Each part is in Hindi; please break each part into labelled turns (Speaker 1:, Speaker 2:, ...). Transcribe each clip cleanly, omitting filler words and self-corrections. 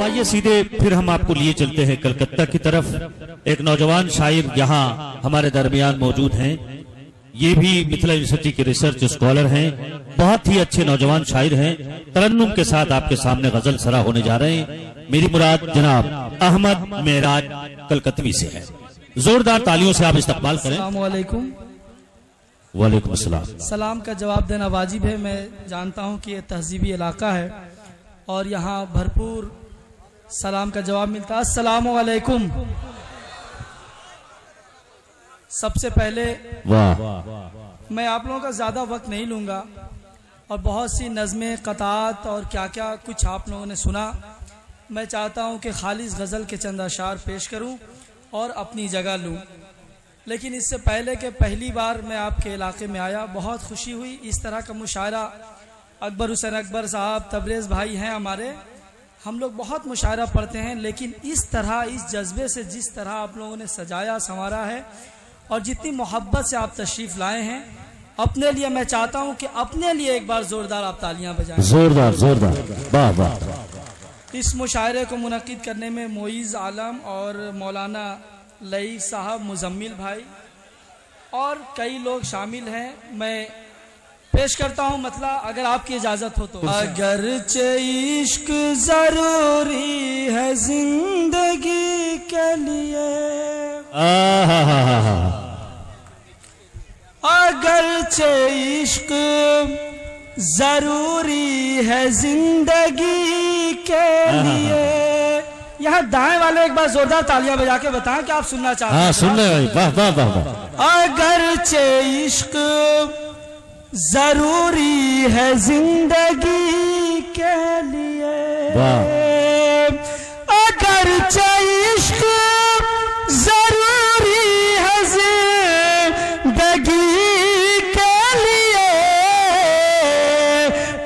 Speaker 1: अब आइए सीधे फिर हम आपको लिए चलते हैं कलकत्ता की तरफ। एक नौजवान शायर यहाँ हमारे दरमियान मौजूद हैं। ये भी मिथिला यूनिवर्सिटी के रिसर्च स्कॉलर हैं, बहुत ही अच्छे नौजवान शायर हैं। तरन्नुम के साथ आपके सामने गजल सरा होने जा रहे हैं। मेरी मुराद जनाब अहमद मेराज कलकत्वी से है। जोरदार तालियों से आप इस्तकबाल करें।
Speaker 2: अस्सलामुअलैकुम।
Speaker 1: वालेकुम अस्सलाम।
Speaker 2: सलाम का जवाब देना वाजिब है। मैं जानता हूँ कि ये तहजीबी इलाका है और यहाँ भरपूर सलाम का जवाब मिलता है। अस्सलामुअलैकुम। सबसे पहले मैं आप लोगों का ज़्यादा वक्त नहीं लूँगा और बहुत सी नज़में, क़तात और क्या क्या कुछ आप लोगों ने सुना। मैं चाहता हूँ कि खालिस गज़ल के चंद अशार पेश करूँ और अपनी जगह लूँ। लेकिन इससे पहले कि पहली बार मैं आपके इलाके में आया, बहुत खुशी हुई। इस तरह का मुशायरा अकबर हुसैन अकबर साहब, तबरेज़ भाई हैं हमारे, हम लोग बहुत मुशायरा पढ़ते हैं, लेकिन इस तरह, इस जज्बे से जिस तरह आप लोगों ने सजाया संवारा है और जितनी मोहब्बत से आप तशरीफ़ लाए हैं, अपने लिए मैं चाहता हूं कि अपने लिए एक बार जोरदार आप तालियां बजाएं।
Speaker 1: जोरदार जोरदार, वाह वाह।
Speaker 2: इस मुशायरे को मुनक्किद करने में मोइज़ आलम और मौलाना लई साहब, मुजम्मिल भाई और कई लोग शामिल हैं। मैं पेश करता हूं मतलब, अगर आपकी इजाजत हो तो। अगरचे इश्क जरूरी है जिंदगी के लिए, अगरचे इश्क जरूरी है जिंदगी के लिए। यहाँ दाएं वाले एक बार जोरदार तालियां बजा के बताएं कि आप सुनना चाहते हैं।
Speaker 1: हाँ, सुन रहे हैं। वाह वाह वाह वाह।
Speaker 2: अगरचे इश्क जरूरी है जिंदगी के लिए, अगरचे इश्क जरूरी है जिंदगी के लिए,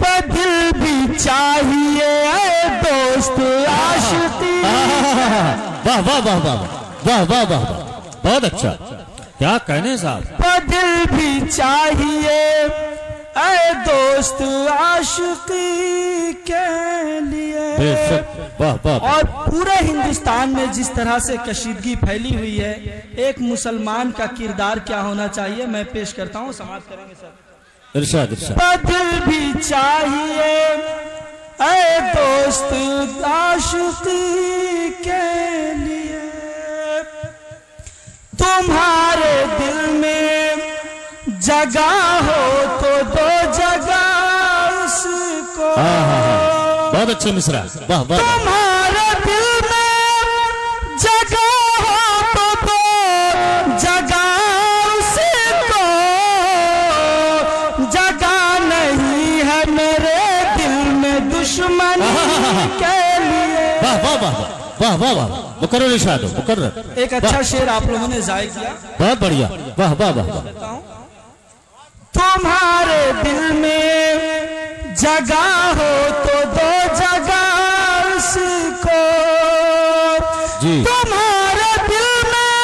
Speaker 2: पर दिल भी चाहिए दोस्त आशिकी।
Speaker 1: वाह वाह वाह वाह वाह वाह वाह, बहुत अच्छा, क्या कहने साहब।
Speaker 2: पर दिल भी चाहिए ऐ दोस्त आशिकी के लिए।
Speaker 1: वाह वाह।
Speaker 2: और पूरे हिंदुस्तान में जिस तरह से कशीदगी फैली हुई है, एक मुसलमान का किरदार क्या होना चाहिए, मैं पेश करता हूँ, समाप्त करेंगे सर।
Speaker 1: इरशाद इरशाद।
Speaker 2: पर दिल भी चाहिए ऐ दोस्त आशिकी के लिए, तुम्हारे दिल में जगह हो तो दो जगह उसको।
Speaker 1: बहुत अच्छे मिसरा, वाह वाह।
Speaker 2: तुम्हारे दिल में जगह हो तो दो जगह उसको, जगह नहीं है मेरे दिल में दुश्मनी के लिए।
Speaker 1: वाह वाह वाह वाह वाह वाह। मुकर्रर इरशाद हो, मुकर्रर।
Speaker 2: एक अच्छा शेर आप लोगों ने जायज़ किया,
Speaker 1: बहुत बढ़िया, वाह वाह वाह।
Speaker 2: तुम्हारे दिल में जगह हो तो दो जगह उसको, तुम्हारे दिल में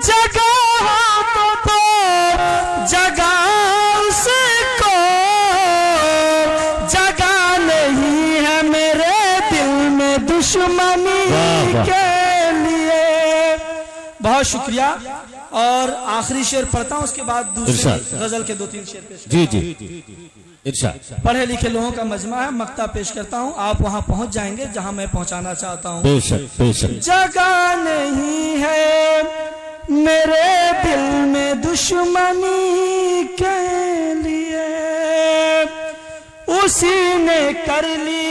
Speaker 2: जगह हो तो दो जगह उसको, जगह नहीं है मेरे दिल में दुश्मनी के लिए। बहुत शुक्रिया। और आखिरी शेर पढ़ता हूँ, उसके बाद दूसरी गजल के 2-3 शेर पेश।
Speaker 1: जी जी इरशाद।
Speaker 2: पढ़े लिखे लोगों का मजमा है, मक्ता पेश करता हूँ, आप वहाँ पहुँच जाएंगे जहाँ मैं पहुँचाना चाहता हूँ।
Speaker 1: बेशक बेशक।
Speaker 2: जगह नहीं है मेरे दिल में दुश्मनी के लिए, उसी ने कर ली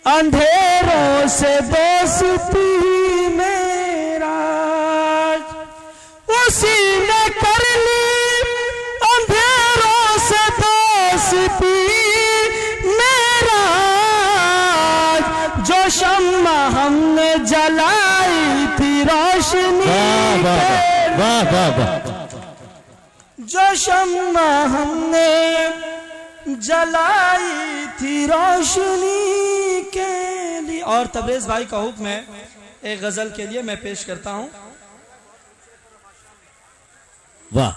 Speaker 2: अंधेरों से दोस्ती मेरा, उसी ने कर ली अंधेरों से दोस्ती मेरा, जो शम्मा हमने जलाई थी रोशनी के लिए, जो शम्मा हमने जलाई थी रोशनी के लिए। और तबरेज़ भाई का हुक्म है, एक गजल के लिए मैं पेश करता हूँ।
Speaker 1: वाह।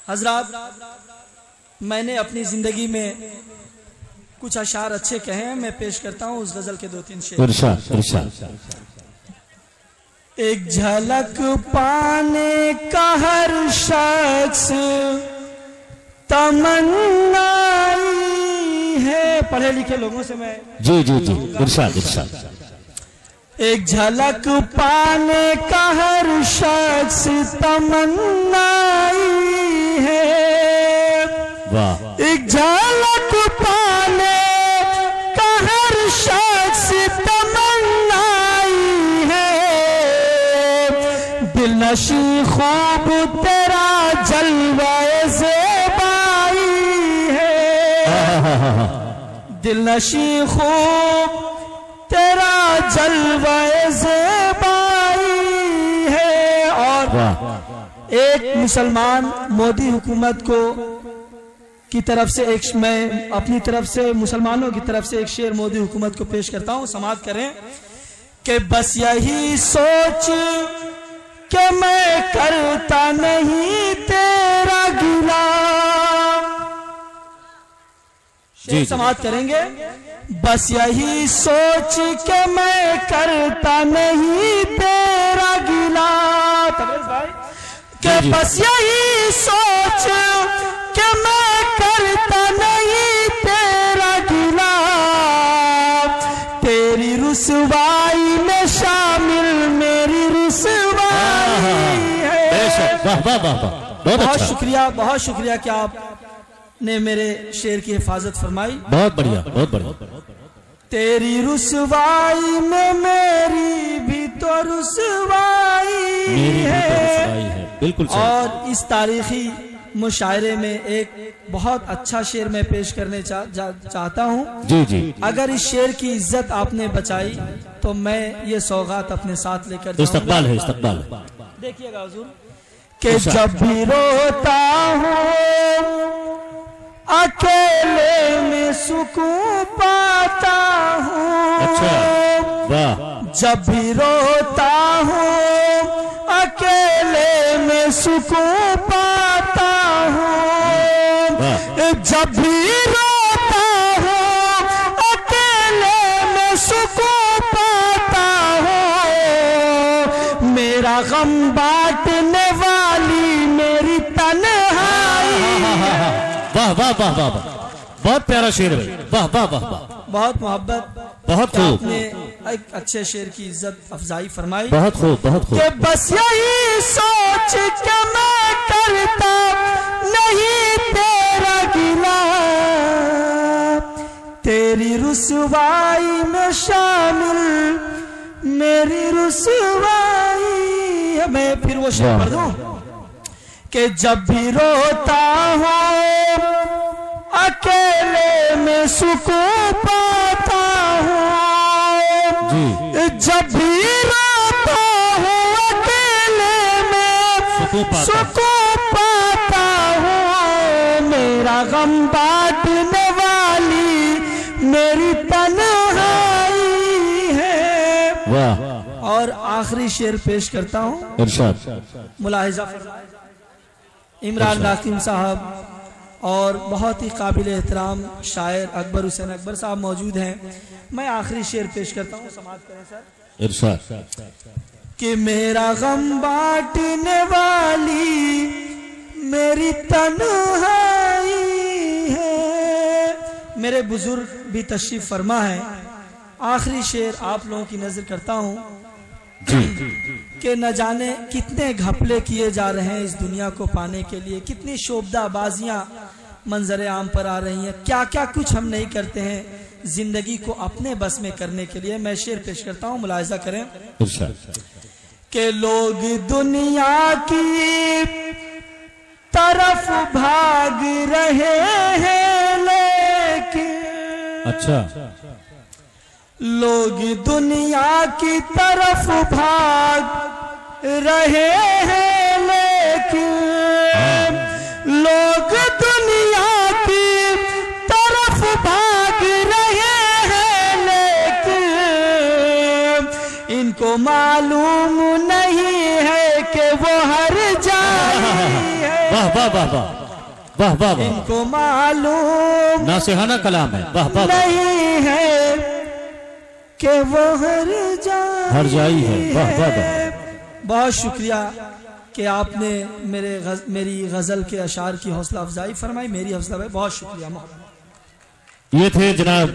Speaker 2: हजरात, मैंने अपनी जिंदगी में कुछ अशार अच्छे कहे, मैं पेश करता हूँ उस गजल के 2-3 शेर। एक झलक पाने का हर शख्स तमन्नाई है। पढ़े लिखे लोगों से मैं
Speaker 1: जी जी जी इरशाद इरशाद।
Speaker 2: एक झलक पाने का हर शख्स तमन्नाई है।
Speaker 1: वाह।
Speaker 2: एक झलक पाने का हर शख्स तमन्नाई है। दिल नशी खूब तेरा जलवाए ज़ेबाई है। दिल नशी खूब तेरा जलवाए ज़ेबाई है। और एक मुसलमान मोदी हुकूमत को की तरफ से एक, मैं अपनी तरफ से मुसलमानों की तरफ से एक शेर मोदी हुकूमत को पेश करता हूं, समाअत करें कि बस यही सोच कि मैं करता नहीं तेरा गिला। शेर समाअत करेंगे। बस यही सोच के मैं करता नहीं तेरा गिला। के बस यही सोच के मैं करता नहीं तेरा गिला। तेरी रुसवाई में शामिल मेरी रुसवाई है। बहुत शुक्रिया, बहुत शुक्रिया कि आपने मेरे शेर की हिफाजत फरमाई।
Speaker 1: बहुत बढ़िया, बहुत बढ़िया।
Speaker 2: तेरी रुसवाई में मेरी भी तो रुसवाई है।
Speaker 1: बिल्कुल सही।
Speaker 2: और इस तारीखी मुशायरे में एक बहुत अच्छा शेर मैं पेश करने चाहता हूँ।
Speaker 1: जी जी।
Speaker 2: अगर इस शेर की इज्जत आपने बचाई तो मैं ये सौगात अपने साथ लेकर
Speaker 1: इस्तकबाल है, इस्तकबाल है।
Speaker 2: देखिएगा हुजूर कि जब भी रोता हूँ अकेले में सुकून पाता हूँ।
Speaker 1: अच्छा, वाह।
Speaker 2: जब भी रोता हूँ अकेले में सुकून पाता हूँ। जब भी रोता हूँ अकेले में सुकून पाता हूँ। मेरा गम बांटने वाली मेरी तन्हाई।
Speaker 1: वाह वाह वाह वाह वाह, बहुत प्यारा शेर है। वाह वाह वाह वाह,
Speaker 2: बहुत मोहब्बत,
Speaker 1: बहुत खूब।
Speaker 2: आपने एक अच्छे शेर की इज्जत अफजाई फरमाई।
Speaker 1: बहुत खूब, बहुत खूब।
Speaker 2: बस यही सोच के मैं करता नहीं तेरा गिला। तेरी रुसवाई में शामिल मेरी रुसवाई। मैं फिर वो शेर पढ़ दूं कि जब भी रोता हूँ अकेले में सुकून पाता हूँ। जब भी रोता हूँ अकेले में सुकून पाता हूँ। मेरा गम बांटने वाली मेरी तन्हाई है।
Speaker 1: वाह।
Speaker 2: और आखिरी शेर पेश करता हूँ।
Speaker 1: इरशाद।
Speaker 2: मुलाहिजा इमरान नाकिम साहब और बहुत ही काबिल एहतराम शायर अकबर हुसैन अकबर साहब मौजूद हैं। मैं आखिरी शेर पेश करता हूँ, समाअत करें सर।
Speaker 1: इरशाद।
Speaker 2: कि मेरा गम बांटने वाली मेरी तन्हाई है। मेरे बुजुर्ग भी तशरीफ फरमा है। आखिरी शेर आप लोगों की नजर करता हूँ कि न जाने कितने घपले किए जा रहे हैं इस दुनिया को पाने के लिए, कितनी शोभदाबाजियां मंजर आम पर आ रही हैं, क्या क्या कुछ हम नहीं करते हैं जिंदगी को अपने बस में करने के लिए। मैं शेर पेश करता हूँ, मुलाहिजा करें कि लोग दुनिया की तरफ भाग रहे हैं लेकिन।
Speaker 1: अच्छा।
Speaker 2: लोग दुनिया की तरफ भाग रहे हैं लेकिन। लोग दुनिया की तरफ भाग रहे हैं लेकिन। इनको मालूम नहीं है कि वो हर जाए है।
Speaker 1: वाह वाह वाह वाह वाह वाह।
Speaker 2: इनको मालूम
Speaker 1: नासिहाना कलाम है। वाह वाह,
Speaker 2: नहीं है कि वो हर जाई
Speaker 1: है। वाह वाह वाह,
Speaker 2: बहुत शुक्रिया कि आपने मेरी गजल के अशार की हौसला अफजाई फरमाई, मेरी हौसला अफजाई, बहुत शुक्रिया।
Speaker 1: ये थे जनाब